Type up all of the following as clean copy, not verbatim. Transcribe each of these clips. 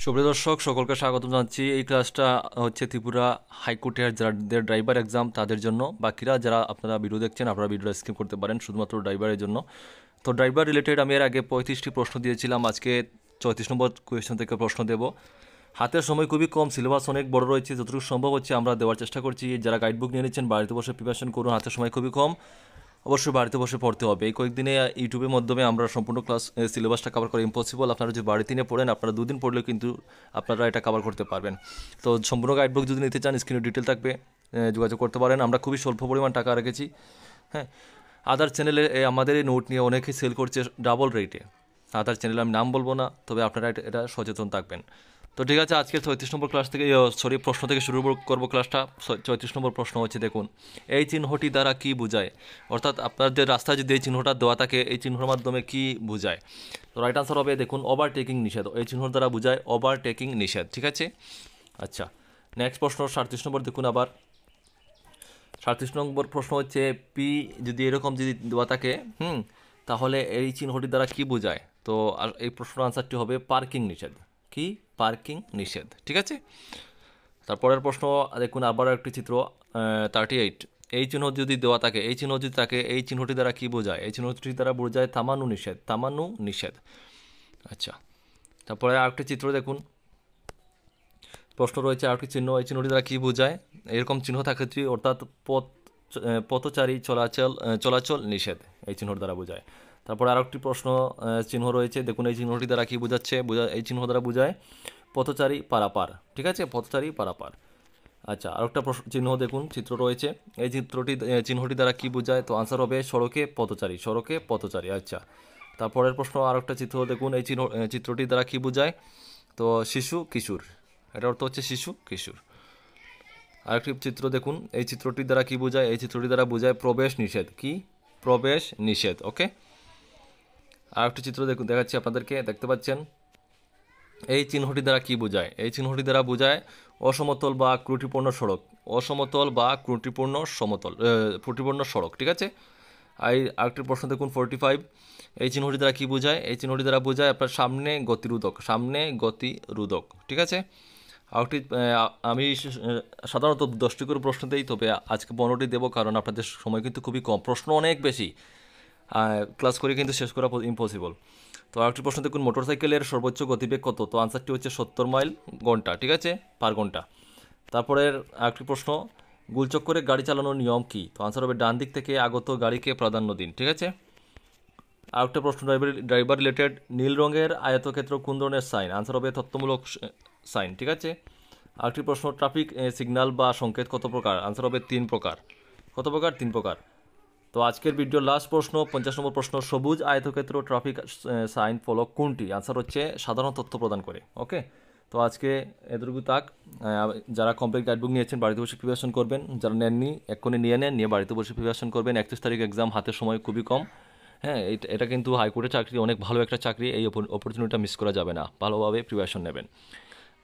সুপ্রিয় দর্শক সকলকে স্বাগত জানাচ্ছি। এই ক্লাসটা হচ্ছে ত্রিপুরা হাইকোর্টের যাদের ড্রাইভার এক্সাম তাদের জন্য। বাকিরা যারা আপনারা ভিডিও দেখছেন আপনারা ভিডিওটা স্কিপ করতে পারেন, শুধুমাত্র ড্রাইভারের জন্য। তো ড্রাইভার রিলেটেড আমি এর আগে 35টি প্রশ্ন দিয়েছিলাম, আজকে 34 নম্বর কোয়েশ্চন থেকে প্রশ্ন দেব। হাতের সময় খুবই কম, সিলেবাস অনেক বড় রয়েছে, যতটুকু সম্ভব হচ্ছে আমরা দেওয়ার চেষ্টা করছি। যারা গাইডবুক নিয়ে নিচ্ছেন বাড়িতে বসে প্রিপারেশন করুন, হাতের সময় খুবই কম, অবশ্যই বাড়িতে বসে পড়তে হবে। এই কয়েকদিনে ইউটিউবের মাধ্যমে আমরা সম্পূর্ণ ক্লাস সিলেবাসটা কভার করা ইম্পসিবল। আপনারা যদি বাড়িতে নিয়ে পড়েন আপনারা দুদিন পড়লেও কিন্তু আপনারা এটা কভার করতে পারবেন। তো সম্পূর্ণ গাইডবুক যদি নিতে চান স্ক্রিনে ডিটেল থাকবে, যোগাযোগ করতে পারেন। আমরা খুবই স্বল্প পরিমাণ টাকা রেখেছি। হ্যাঁ, আদার চ্যানেলে আমাদের এই নোট নিয়ে অনেকেই সেল করছে ডাবল রেটে। আদার চ্যানেলে আমি নাম বলবো না, তবে আপনারা এটা সচেতন থাকবেন। তো ঠিক আছে, আজকে 34 নম্বর ক্লাস থেকে প্রশ্ন থেকে শুরু করবো ক্লাসটা। 34 নম্বর প্রশ্ন হচ্ছে, দেখুন এই চিহ্নটি দ্বারা কি বোঝায়, অর্থাৎ আপনাদের রাস্তায় যদি এই চিহ্নটা দেওয়া থাকে এই চিহ্নের মাধ্যমে কি বোঝায়। তো রাইট আনসার হবে দেখুন ওভারটেকিং নিষেধ। এই চিহ্নর দ্বারা বোঝায় ওভারটেকিং নিষেধ। ঠিক আছে, আচ্ছা নেক্সট প্রশ্ন 37 নম্বর দেখুন। আবার 37 নম্বর প্রশ্ন হচ্ছে পি যদি এরকম যদি দেওয়া থাকে তাহলে এই চিহ্নটি দ্বারা কি বোঝায়। তো আর এই প্রশ্নের আনসারটি হবে পার্কিং নিষেধ। কি? পার্কিং নিষেধ। ঠিক আছে, তারপরের প্রশ্ন দেখুন আবার একটি চিত্র 38। এই চিহ্ন যদি দেওয়া থাকে, এই চিহ্ন যদি থাকে এই চিহ্নটি দ্বারা কি বোঝায়। এই চিহ্নটি দ্বারা বোঝায় থামানো নিষেধ। থামানো নিষেধ। আচ্ছা, তারপরে আরেকটি চিত্র দেখুন, প্রশ্ন রয়েছে আরেকটি চিহ্ন, এই চিহ্নটি দ্বারা কী বোঝায়। এরকম চিহ্ন থাকে অর্থাৎ পথচারী চলাচল নিষেধ, এই চিহ্নর দ্বারা বোঝায়। তারপরে আরেকটি প্রশ্ন চিহ্ন রয়েছে, দেখুন এই চিহ্নটি দ্বারা কী বোঝাচ্ছে। এই চিহ্ন দ্বারা বোঝায় পথচারী পারাপার। ঠিক আছে, পথচারী পারাপার। আচ্ছা, আরেকটা চিহ্ন দেখুন, চিত্র রয়েছে, এই চিহ্নটি দ্বারা কী বোঝায়। তো আনসার হবে সড়কে পথচারী। সড়কে পথচারী। আচ্ছা, তারপরের প্রশ্ন আরেকটা চিত্র দেখুন, এই চিত্রটি দ্বারা কী বোঝায়। তো শিশু কিশোর, এটার অর্থ হচ্ছে শিশু কিশোর। আরেকটি চিত্র দেখুন, এই চিত্রটির দ্বারা কি বোঝায়। এই চিত্রটি দ্বারা বোঝায় প্রবেশ নিষেধ। কি? প্রবেশ নিষেধ। ওকে, আরেকটি চিত্র দেখুন, দেখাচ্ছি আপনাদেরকে, দেখতে পাচ্ছেন। এই চিহ্নটি দ্বারা কি বোঝায়। এই চিহ্নটি দ্বারা বোঝায় অসমতল বা ত্রুটিপূর্ণ সড়ক। অসমতল বা ত্রুটিপূর্ণ সড়ক। ঠিক আছে, আরেকটি প্রশ্ন দেখুন 45। এই চিহ্নটি দ্বারা কি বোঝায়। এই চিহ্নটি দ্বারা বোঝায় আপনার সামনে গতিরোধক। সামনে গতিরোধক। ঠিক আছে, আরেকটি আমি সাধারণত 10টি করে প্রশ্ন দিই, তবে আজকে 15টি দেবো, কারণ আপনাদের সময় কিন্তু খুবই কম, প্রশ্ন অনেক বেশি, ক্লাস করে কিন্তু শেষ করা ইম্পসিবল। তো আরেকটি প্রশ্ন দেখুন, মোটরসাইকেলের সর্বোচ্চ গতিবেগ কত। তো আনসারটি হচ্ছে 70 মাইল ঘন্টা। ঠিক আছে, পার ঘন্টা। তারপরের আরেকটি প্রশ্ন, গোলচক্করে গাড়ি চালানোর নিয়ম কি। তো আনসার হবে ডান দিক থেকে আগত গাড়িকে প্রাধান্য দিন। ঠিক আছে, আরেকটা প্রশ্ন ড্রাইভার রিলেটেড, নীল রঙের আয়তক্ষেত্র কোন ধরনের সাইন। আনসার হবে তথ্যমূলক সাইন। ঠিক আছে, আরেকটি প্রশ্ন, ট্রাফিক সিগন্যাল বা সংকেত কত প্রকার। আনসার হবে 3 প্রকার। কত প্রকার? 3 প্রকার। তো আজকের ভিডিওর লাস্ট প্রশ্ন 50 নম্বর প্রশ্ন, সবুজ আয়তক্ষেত্র ট্রাফিক সাইন ফলক কোনটি। আনসার হচ্ছে সাধারণ তথ্য প্রদান করে। ওকে, তো আজকে এতটুকু থাক। যারা কমপ্লিট গাইডবুক নিয়েছেন বাড়িতে বসে প্রিপারেশন করবেন, যারা নেননি এক্ষুনি নিয়ে বাড়িতে বসে প্রিপারেশন করবেন। 31 তারিখ এক্সাম, হাতের সময় খুবই কম। হ্যাঁ, এটা কিন্তু হাইকোর্টের চাকরি, অনেক ভালো একটা চাকরি। এই অপরচুনিটিটা মিস করা যাবে না, ভালোভাবে প্রিপারেশন নেবেন।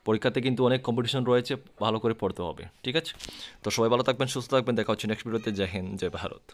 পরীক্ষাতে কিন্তু অনেক কম্পিটিশন রয়েছে, ভালো করে পড়তে হবে। ঠিক আছে, তো সবাই ভালো থাকবেন, সুস্থ থাকবেন, দেখা হচ্ছে নেক্সট ভিডিওতে। জয় হিন্দ, জয় ভারত।